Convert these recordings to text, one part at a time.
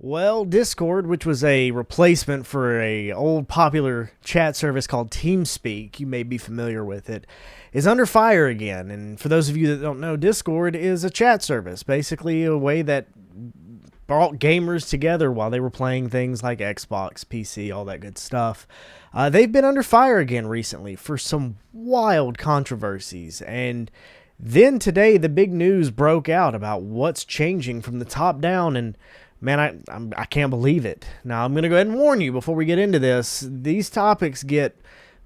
Well, Discord, which was a replacement for a old popular chat service called TeamSpeak, you may be familiar with it, is under fire again. And for those of you that don't know, Discord is a chat service, basically a way that brought gamers together while they were playing things like Xbox, PC, all that good stuff. They've been under fire again recently for some wild controversies. And then today, the big news broke out about what's changing from the top down, and man, I can't believe it. Now, I'm going to go ahead and warn you before we get into this. These topics get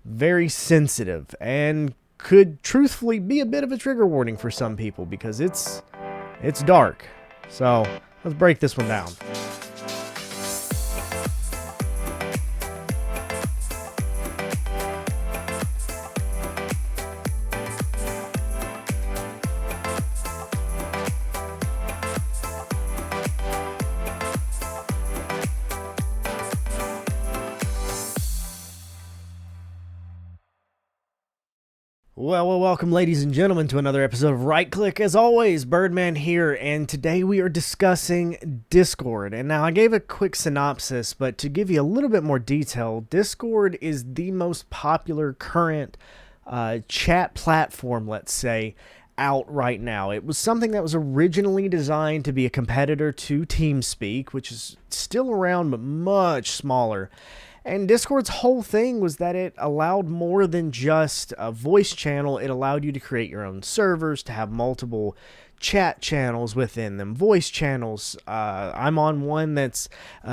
very sensitive and could truthfully be a bit of a trigger warning for some people because it's dark. So, let's break this one down. Well, welcome, ladies and gentlemen, to another episode of Right Click. As always, Birdman here, and today we are discussing Discord. And now I gave a quick synopsis, but to give you a little bit more detail, Discord is the most popular current chat platform, let's say, out right now. It was something that was originally designed to be a competitor to TeamSpeak, which is still around but much smaller. And Discord's whole thing was that it allowed more than just a voice channel. It allowed you to create your own servers, to have multiple chat channels within them, voice channels. I'm on one that's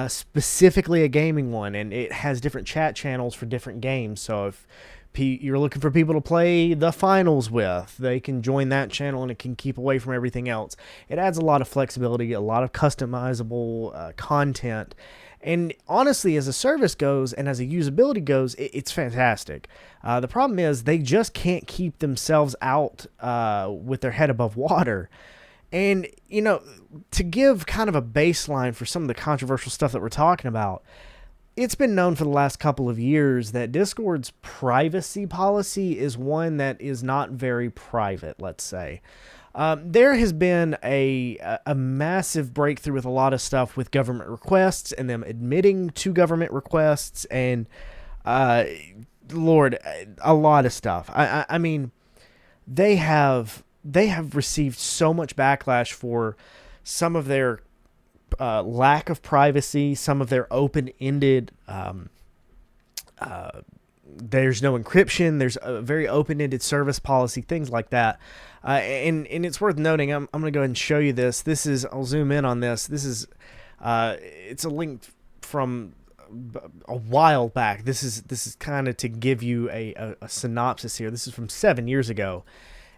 specifically a gaming one, and it has different chat channels for different games. So if you're looking for people to play the finals with, they can join that channel and it can keep away from everything else. It adds a lot of flexibility, a lot of customizable content. And honestly, as a service goes and as a usability goes, it's fantastic. The problem is they just can't keep themselves out with their head above water. And, you know, to give kind of a baseline for some of the controversial stuff that we're talking about, it's been known for the last couple of years that Discord's privacy policy is one that is not very private, let's say. There has been a massive breakthrough with a lot of stuff with government requests and them admitting to government requests and, Lord, a lot of stuff. I mean, they have received so much backlash for some of their lack of privacy, some of their open-ended. There's no encryption. There's a very open-ended service policy, things like that. And it's worth noting. I'm going to go ahead and show you this. I'll zoom in on this. This is it's a link from a while back. This is kind of to give you a synopsis here. This is from 7 years ago.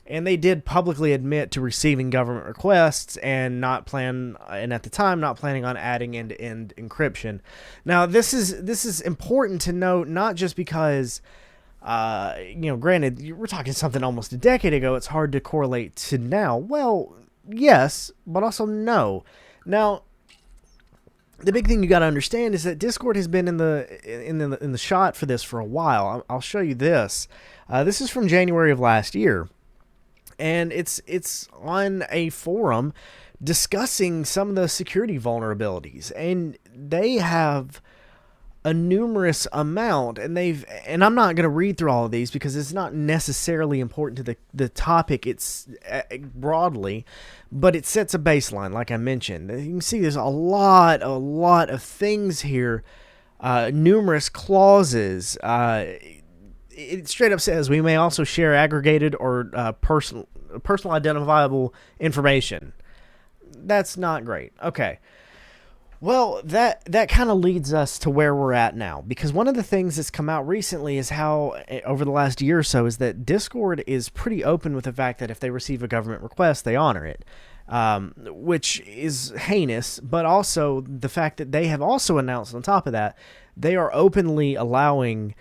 And they did publicly admit to receiving government requests and at the time not planning on adding end-to-end encryption. Now, this is important to note, not just because, granted, we're talking something almost a decade ago. It's hard to correlate to now. Well, yes, but also no. Now, the big thing you got to understand is that Discord has been in the shot for this for a while. I'll show you this. This is from January of last year. And it's on a forum discussing some of the security vulnerabilities, and they have a numerous amount, and I'm not going to read through all of these because it's not necessarily important to the topic it's broadly, but it sets a baseline, like I mentioned. You can see there's a lot of things here, numerous clauses. It straight up says we may also share aggregated or personal identifiable information. That's not great. Okay. Well, that kind of leads us to where we're at now, because one of the things that's come out recently is how, over the last year or so, is that Discord is pretty open with the fact that if they receive a government request, they honor it, which is heinous, but also the fact that they have also announced on top of that, they are openly allowing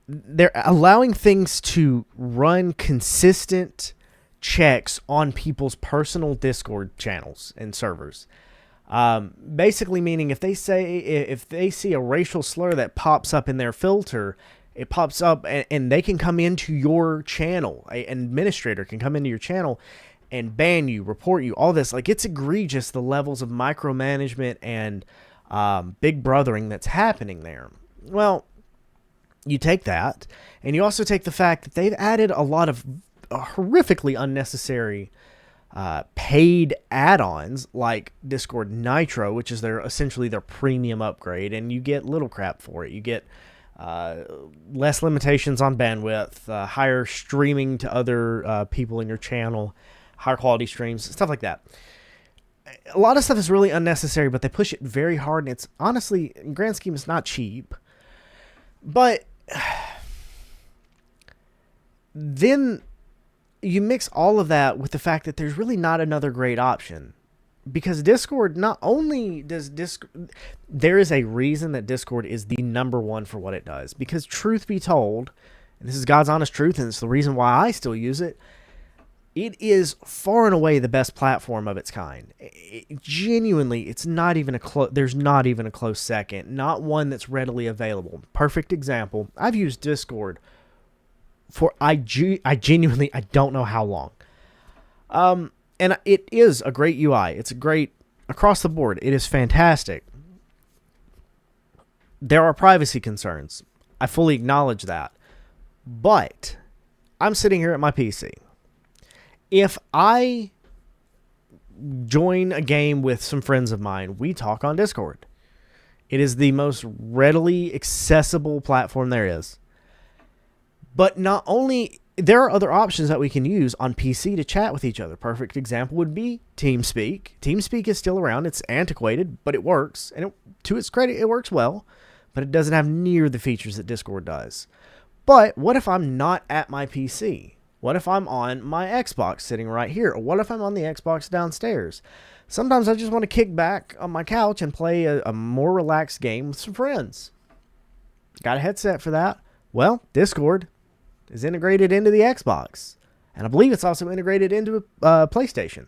they're allowing things to run consistent checks on people's personal Discord channels and servers. Basically meaning if they see a racial slur that pops up in their filter, it pops up and they can come into your channel. An administrator can come into your channel and ban you, report you, all this. Like, it's egregious, the levels of micromanagement and big brothering that's happening there. Well, you take that, and you also take the fact that they've added a lot of horrifically unnecessary paid add-ons like Discord Nitro, which is essentially their premium upgrade, and you get little crap for it. You get less limitations on bandwidth, higher streaming to other people in your channel, higher quality streams, stuff like that. A lot of stuff is really unnecessary, but they push it very hard, and it's honestly, in grand scheme, it's not cheap. But then you mix all of that with the fact that there's really not another great option. Because Discord, not only does there is a reason that Discord is the number one for what it does. Because truth be told, and this is God's honest truth, and it's the reason why I still use it, it is far and away the best platform of its kind. Genuinely, it's not even there's not even a close second. Not one that's readily available. Perfect example. I've used Discord for I genuinely, I don't know how long. And it is a great UI. It's a great across the board. It is fantastic. There are privacy concerns. I fully acknowledge that. But I'm sitting here at my PC. If I join a game with some friends of mine, we talk on Discord. It is the most readily accessible platform there is. But not only, there are other options that we can use on PC to chat with each other. Perfect example would be TeamSpeak. TeamSpeak is still around. It's antiquated, but it works. And to its credit, it works well. But it doesn't have near the features that Discord does. But what if I'm not at my PC? What if I'm on my Xbox sitting right here? Or what if I'm on the Xbox downstairs? Sometimes I just want to kick back on my couch and play a more relaxed game with some friends. Got a headset for that? Well, Discord is integrated into the Xbox. And I believe it's also integrated into PlayStation.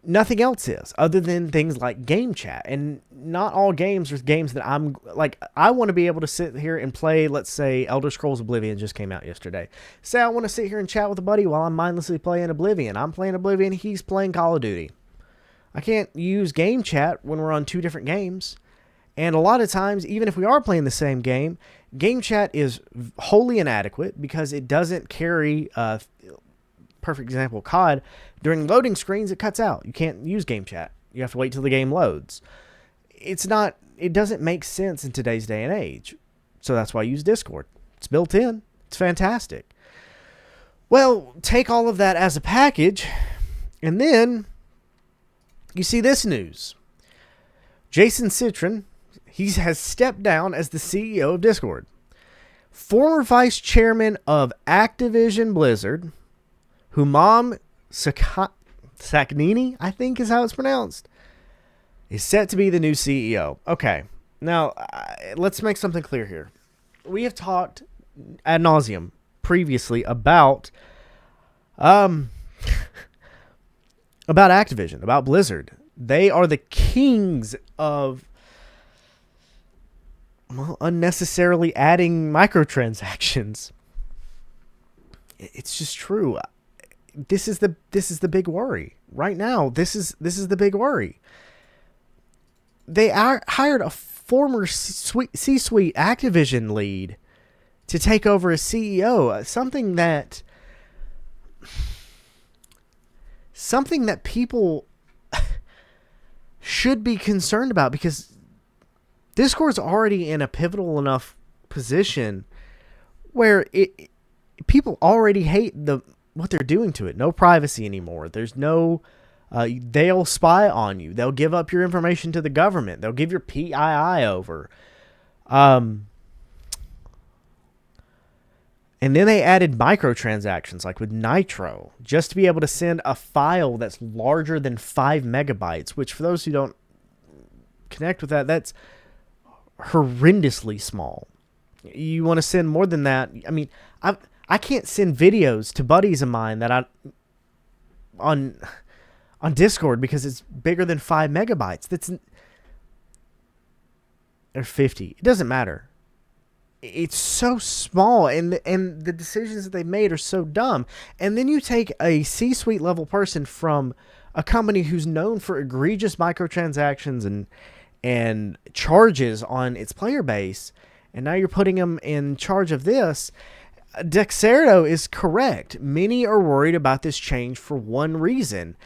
Nothing else is, other than things like game chat. And not all games are games that I'm like, I want to be able to sit here and play, let's say, Elder Scrolls Oblivion just came out yesterday. Say I want to sit here and chat with a buddy while I'm mindlessly playing Oblivion. I'm playing Oblivion, he's playing Call of Duty. I can't use game chat when we're on two different games. And a lot of times, even if we are playing the same game, game chat is wholly inadequate because it doesn't carry, perfect example, COD. During loading screens, it cuts out. You can't use game chat. You have to wait till the game loads. It doesn't make sense in today's day and age. So that's why I use Discord. It's built in. It's fantastic. Well, take all of that as a package, and then you see this news. Jason Citron, he has stepped down as the CEO of Discord. Former vice chairman of Activision Blizzard, Humam Sakhnini, I think is how it's pronounced, is set to be the new CEO. Okay, now let's make something clear here. We have talked ad nauseum previously about Activision, about Blizzard. They are the kings of unnecessarily adding microtransactions. It's just true. This is the big worry right now. This is the big worry. They hired a former C-suite Activision lead to take over as CEO. Something that people should be concerned about, because Discord's already in a pivotal enough position where people already hate what they're doing to it. No privacy anymore. There's no, they'll spy on you. They'll give up your information to the government. They'll give your PII over. And then they added microtransactions, like with Nitro, just to be able to send a file that's larger than 5 megabytes, which for those who don't connect with that, that's horrendously small. You want to send more than that. I mean, I can't send videos to buddies of mine that on Discord because it's bigger than 5 megabytes. Or 50. It doesn't matter. it's so small, and the decisions that they made are so dumb. And then you take a C-suite level person from a company who's known for egregious microtransactions and charges on its player base, and now you're putting them in charge of this. Dexerto is correct. Many are worried about this change for one reason.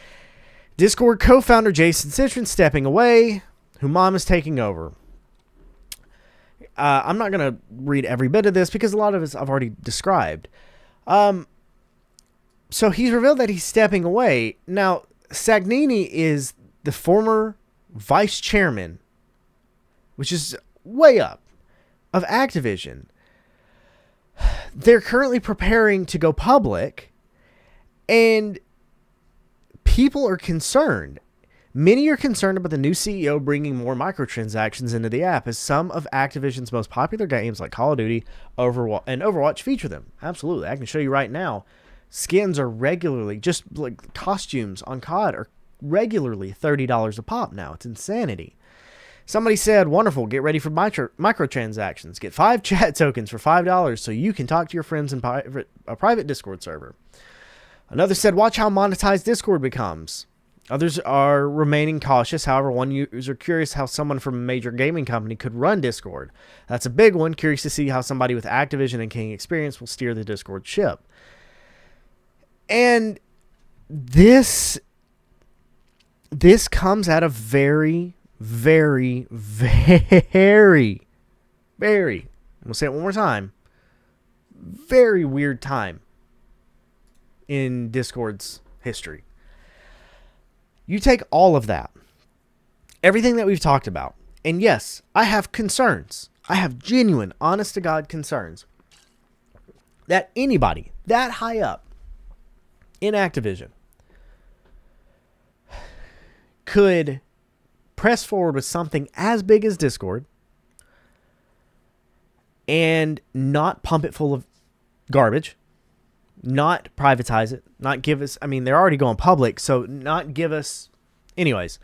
Discord co-founder Jason Citron stepping away, Humam is taking over. I'm not going to read every bit of this because a lot of it I've already described. So he's revealed that he's stepping away. Now, Sagnini is the former vice chairman, which is way up, of Activision. They're currently preparing to go public, and people are concerned. Many are concerned about the new CEO bringing more microtransactions into the app, as some of Activision's most popular games like Call of Duty and Overwatch feature them. Absolutely. I can show you right now. Skins are regularly, just like costumes on COD are regularly $30 a pop now. It's insanity. Somebody said, wonderful, get ready for microtransactions. Get 5 chat tokens for $5 so you can talk to your friends in a private Discord server. Another said, watch how monetized Discord becomes. Others are remaining cautious. However, one user curious how someone from a major gaming company could run Discord. That's a big one. Curious to see how somebody with Activision and King experience will steer the Discord ship. And this comes at a very, very, very, very, I'm going to say it one more time, very weird time in Discord's history. You take all of that, everything that we've talked about, and yes, I have concerns. I have genuine, honest-to-God concerns that anybody that high up in Activision could press forward with something as big as Discord and not pump it full of garbage, not privatize it, not give us, I mean, they're already going public, so not give us, anyways,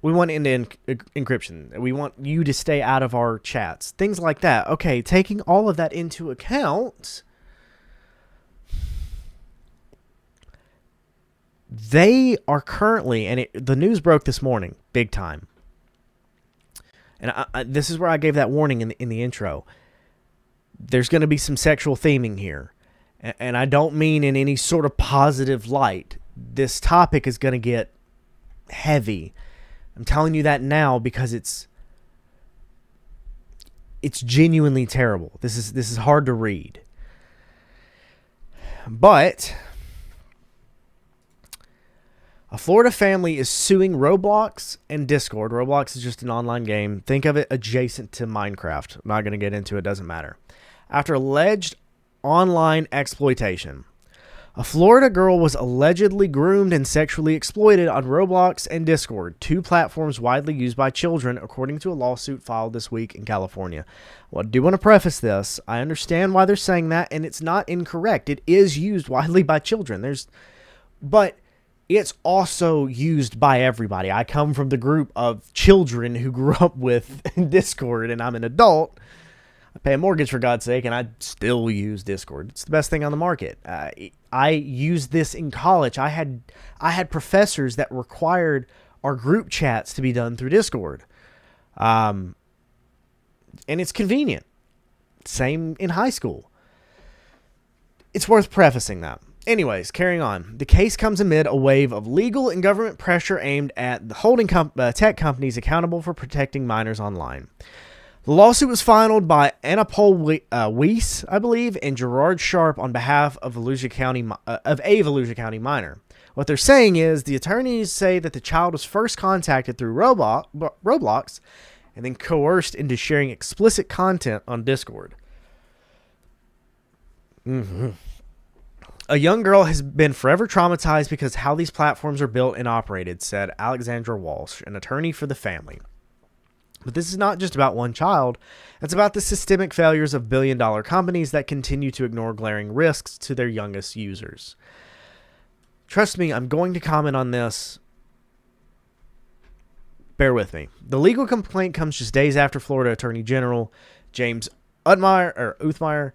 we want end-to-end encryption. We want you to stay out of our chats, things like that. Okay, taking all of that into account, they are currently, and the news broke this morning, big time, and this is where I gave that warning in the intro. There's going to be some sexual theming here. And I don't mean in any sort of positive light. This topic is going to get heavy. I'm telling you that now because it's genuinely terrible. This is hard to read. But a Florida family is suing Roblox and Discord. Roblox is just an online game. Think of it adjacent to Minecraft. I'm not going to get into it. Doesn't matter. After alleged online exploitation. A Florida girl was allegedly groomed and sexually exploited on Roblox and Discord, 2 platforms widely used by children, according to a lawsuit filed this week in California. Well, I do want to preface this. I understand why they're saying that, and it's not incorrect. It is used widely by children. But it's also used by everybody. I come from the group of children who grew up with Discord, and I'm an adult. I pay a mortgage, for God's sake, and I still use Discord. It's the best thing on the market. I used this in college. I had professors that required our group chats to be done through Discord. And it's convenient. Same in high school. It's worth prefacing that. Anyways, carrying on. The case comes amid a wave of legal and government pressure aimed at the holding tech companies accountable for protecting minors online. The lawsuit was filed by Anna Paul Weiss, I believe, and Gerard Sharp on behalf of a Volusia County minor. What they're saying is the attorneys say that the child was first contacted through Roblox and then coerced into sharing explicit content on Discord. A young girl has been forever traumatized because how these platforms are built and operated, said Alexandra Walsh, an attorney for the family. But this is not just about one child. It's about the systemic failures of billion-dollar companies that continue to ignore glaring risks to their youngest users. Trust me, I'm going to comment on this. Bear with me. The legal complaint comes just days after Florida Attorney General James Uthmeyer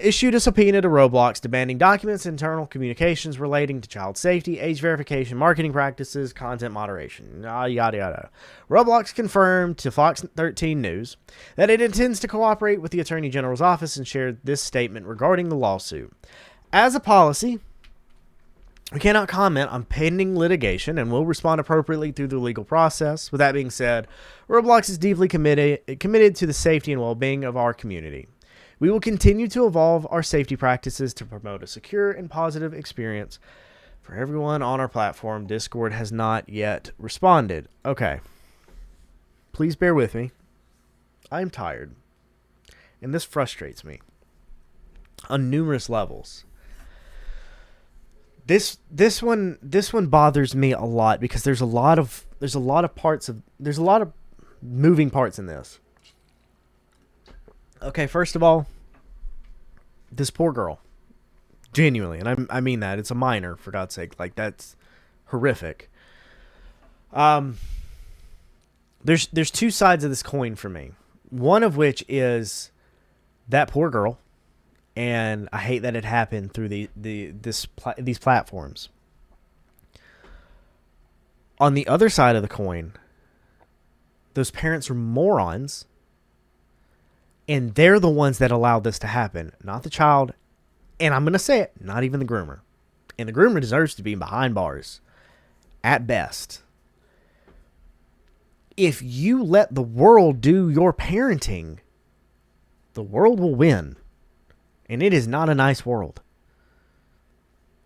issued a subpoena to Roblox demanding documents, internal communications relating to child safety, age verification, marketing practices, content moderation, yada yada. Roblox confirmed to Fox 13 News that it intends to cooperate with the Attorney General's office and shared this statement regarding the lawsuit. As a policy, we cannot comment on pending litigation and will respond appropriately through the legal process. With that being said, Roblox is deeply committed to the safety and well-being of our community. We will continue to evolve our safety practices to promote a secure and positive experience for everyone on our platform. Discord has not yet responded. Okay. Please bear with me. I am tired, and this frustrates me on numerous levels. This one bothers me a lot because there's a lot of moving parts in this. Okay, first of all, this poor girl, genuinely, and I mean that, it's a minor, for God's sake, like, that's horrific. There's two sides of this coin for me. One of which is that poor girl, and I hate that it happened through these platforms. On the other side of the coin, those parents are morons. And they're the ones that allowed this to happen, not the child. And I'm going to say it, not even the groomer. And the groomer deserves to be behind bars, at best. If you let the world do your parenting, the world will win. And it is not a nice world.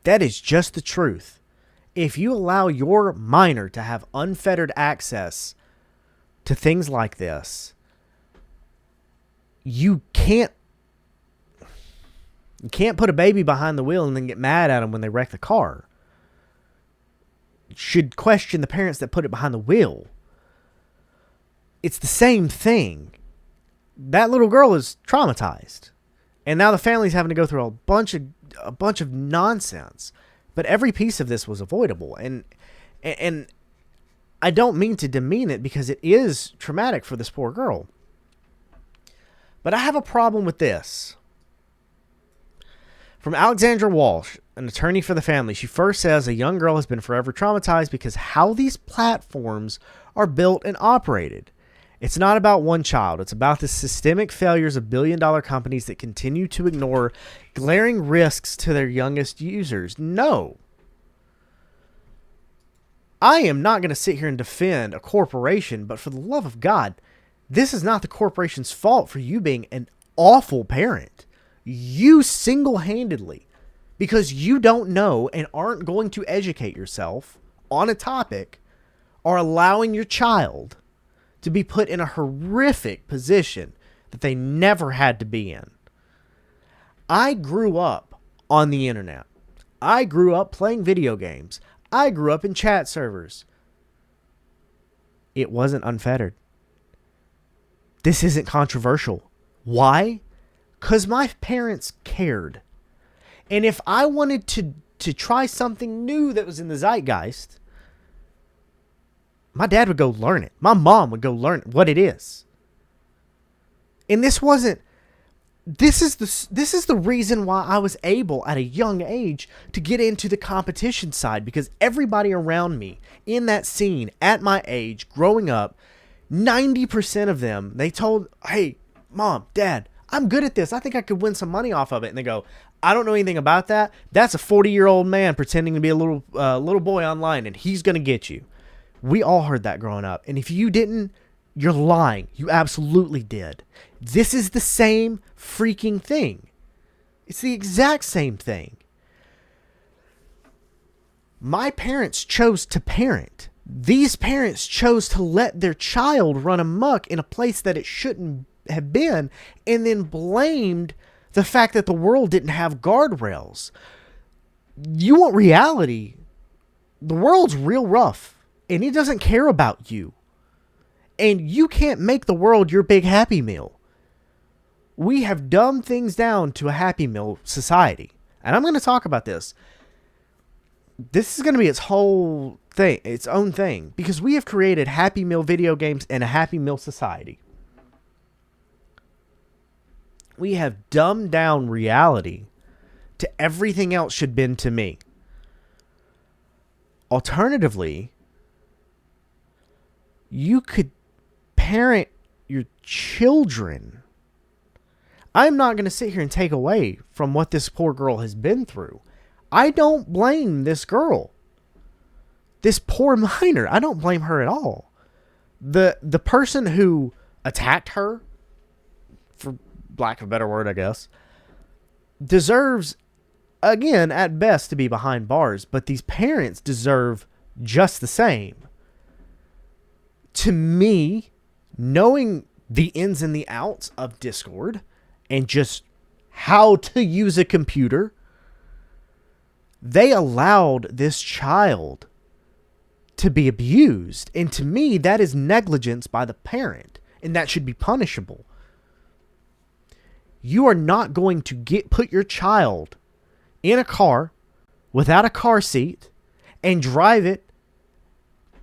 That is just the truth. If you allow your minor to have unfettered access to things like this, you can't put a baby behind the wheel and then get mad at them when they wreck the car. You should question the parents that put it behind the wheel. It's the same thing. That little girl is traumatized, and now the family's having to go through a bunch of nonsense. But every piece of this was avoidable, and I don't mean to demean it because it is traumatic for this poor girl. But I have a problem with this. From Alexandra Walsh, an attorney for the family, she first says a young girl has been forever traumatized because how these platforms are built and operated. It's not about one child. It's about the systemic failures of billion-dollar companies that continue to ignore glaring risks to their youngest users. No. I am not going to sit here and defend a corporation, but for the love of God, this is not the corporation's fault for you being an awful parent. You single-handedly, because you don't know and aren't going to educate yourself on a topic, are allowing your child to be put in a horrific position that they never had to be in. I grew up on the internet. I grew up playing video games. I grew up in chat servers. It wasn't unfettered. This isn't controversial. Why? Because my parents cared. And if I wanted to try something new that was in the zeitgeist, my dad would go learn it. My mom would go learn what it is. And this is the reason why I was able at a young age to get into the competition side, because everybody around me in that scene at my age growing up, 90% of them, they told, hey, Mom, Dad, I'm good at this. I think I could win some money off of it. And they go, I don't know anything about that. That's a 40-year-old man pretending to be a little boy online, and he's going to get you. We all heard that growing up. And if you didn't, you're lying. You absolutely did. This is the same freaking thing. It's the exact same thing. My parents chose to parent. These parents chose to let their child run amok in a place that it shouldn't have been, and then blamed the fact that the world didn't have guardrails. You want reality? The world's real rough, and it doesn't care about you. And you can't make the world your big Happy Meal. We have dumbed things down to a Happy Meal society. And I'm going to talk about this. This is going to be its whole thing, its own thing, because we have created Happy Meal video games and a Happy Meal society. We have dumbed down reality to everything else should bend to me. Alternatively, you could parent your children. I'm not going to sit here and take away from what this poor girl has been through. I don't blame this girl. This poor minor, I don't blame her at all. The person who attacked her, for lack of a better word, I guess, deserves, again, at best, to be behind bars. But these parents deserve just the same. To me, knowing the ins and the outs of Discord and just how to use a computer, they allowed this child to be abused. And to me, that is negligence by the parent, and that should be punishable. You are not going to put your child in a car without a car seat and drive it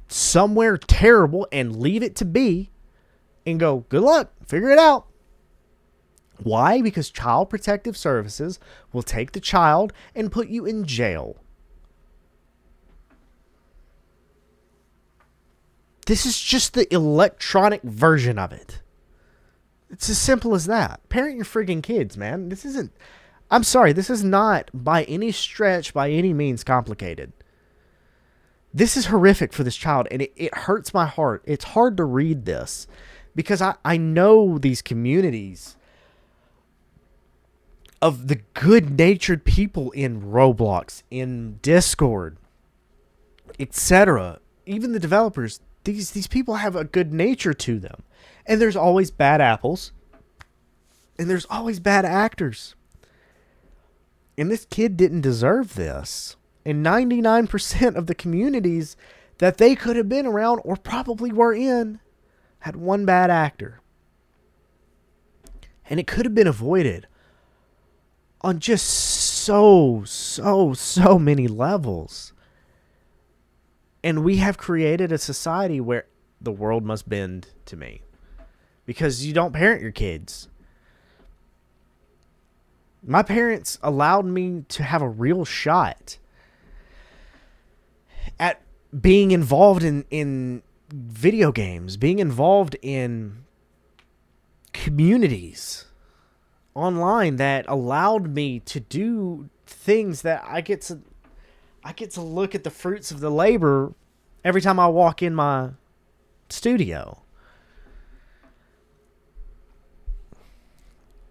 somewhere terrible and leave it to be and go, good luck, figure it out. Why? Because Child Protective Services will take the child and put you in jail. This is just the electronic version of it. It's as simple as that. Parent your friggin' kids, man. This isn't, I'm sorry, this is not by any stretch, by any means complicated. This is horrific for this child, and it hurts my heart. It's hard to read this because I know these communities of the good-natured people in Roblox, in Discord, etc. Even the developers, these people have a good nature to them. And there's always bad apples. And there's always bad actors. And this kid didn't deserve this. And 99% of the communities that they could have been around or probably were in had one bad actor. And it could have been avoided on just so many levels. And we have created a society where the world must bend to me. Because you don't parent your kids. My parents allowed me to have a real shot at being involved in video games, being involved in communities online that allowed me to do things that I get to look at the fruits of the labor every time I walk in my studio.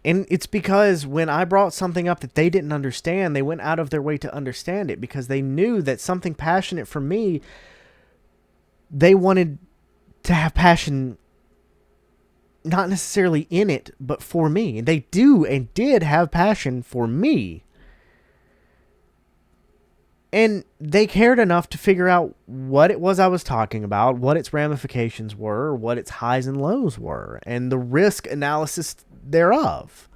And it's because when I brought something up that they didn't understand, they went out of their way to understand it because they knew that something passionate for me, they wanted to have passion not necessarily in it, but for me. And they do and did have passion for me. And they cared enough to figure out what it was I was talking about, what its ramifications were, what its highs and lows were, and the risk analysis thereof.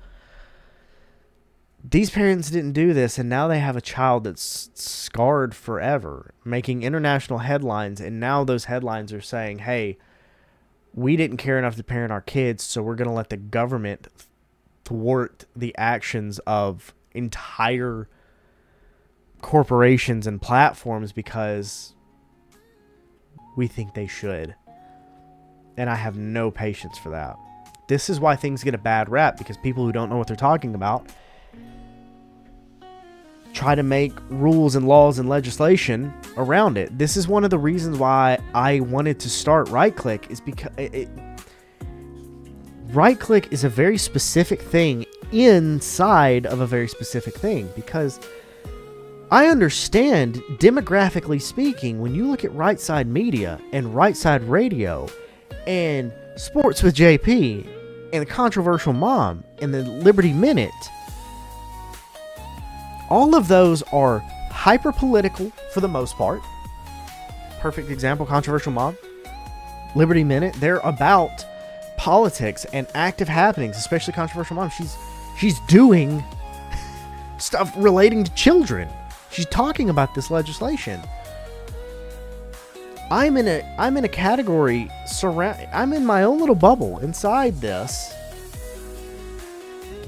These parents didn't do this, and now they have a child that's scarred forever, making international headlines, and now those headlines are saying, hey, we didn't care enough to parent our kids, so we're going to let the government thwart the actions of entire corporations and platforms because we think they should. And I have no patience for that. This is why things get a bad rap, because people who don't know what they're talking about try to make rules and laws and legislation around it. This is one of the reasons why I wanted to start Right-Click, is because Right-Click is a very specific thing inside of a very specific thing, because I understand, demographically speaking, when you look at Rightside Media and Rightside Radio and Sports with JP and the Controversial Mom and the Liberty Minute, all of those are hyper-political for the most part. Perfect example, Controversial Mom, Liberty Minute. They're about politics and active happenings, especially Controversial Mom. She's doing stuff relating to children. She's talking about this legislation. I'm in a category I'm in my own little bubble inside this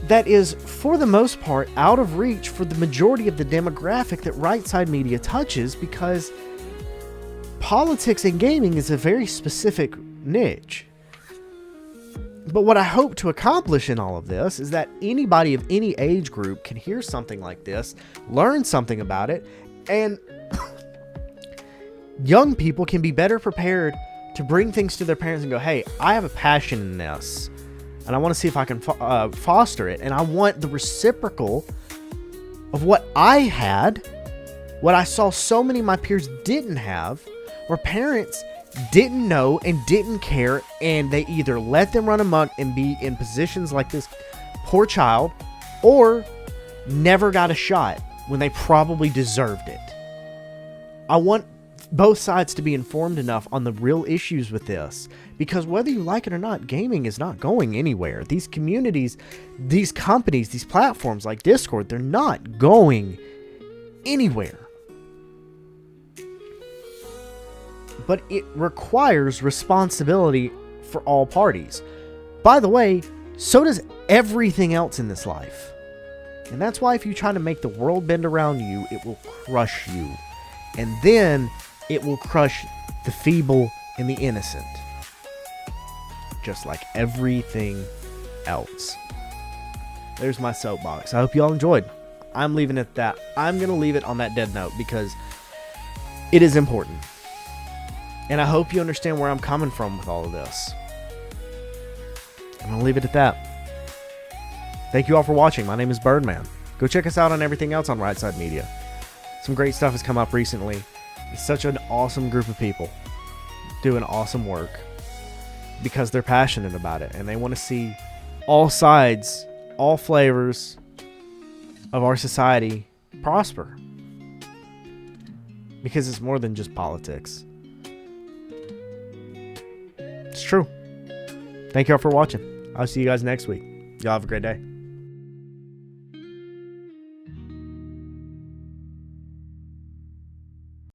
that is, for the most part, out of reach for the majority of the demographic that Rightside Media touches, because politics and gaming is a very specific niche. But what I hope to accomplish in all of this is that anybody of any age group can hear something like this, learn something about it, and young people can be better prepared to bring things to their parents and go, hey, I have a passion in this, and I want to see if I can foster it. And I want the reciprocal of what I had, what I saw so many of my peers didn't have, where parents didn't know and didn't care, and they either let them run amok and be in positions like this poor child, or never got a shot when they probably deserved it. I want both sides to be informed enough on the real issues with this, because whether you like it or not, gaming is not going anywhere. These communities, these companies, these platforms like Discord, they're not going anywhere. But it requires responsibility for all parties. By the way, so does everything else in this life. And that's why if you try to make the world bend around you, it will crush you. And then it will crush the feeble and the innocent. Just like everything else. There's my soapbox. I hope you all enjoyed. I'm leaving it at that. I'm going to leave it on that dead note because it is important. And I hope you understand where I'm coming from with all of this. I'm going to leave it at that. Thank you all for watching. My name is Birdman. Go check us out on everything else on Rightside Media. Some great stuff has come up recently. It's such an awesome group of people doing awesome work because they're passionate about it and they want to see all sides, all flavors of our society prosper. Because it's more than just politics. It's true. Thank you all for watching. I'll see you guys next week. Y'all have a great day.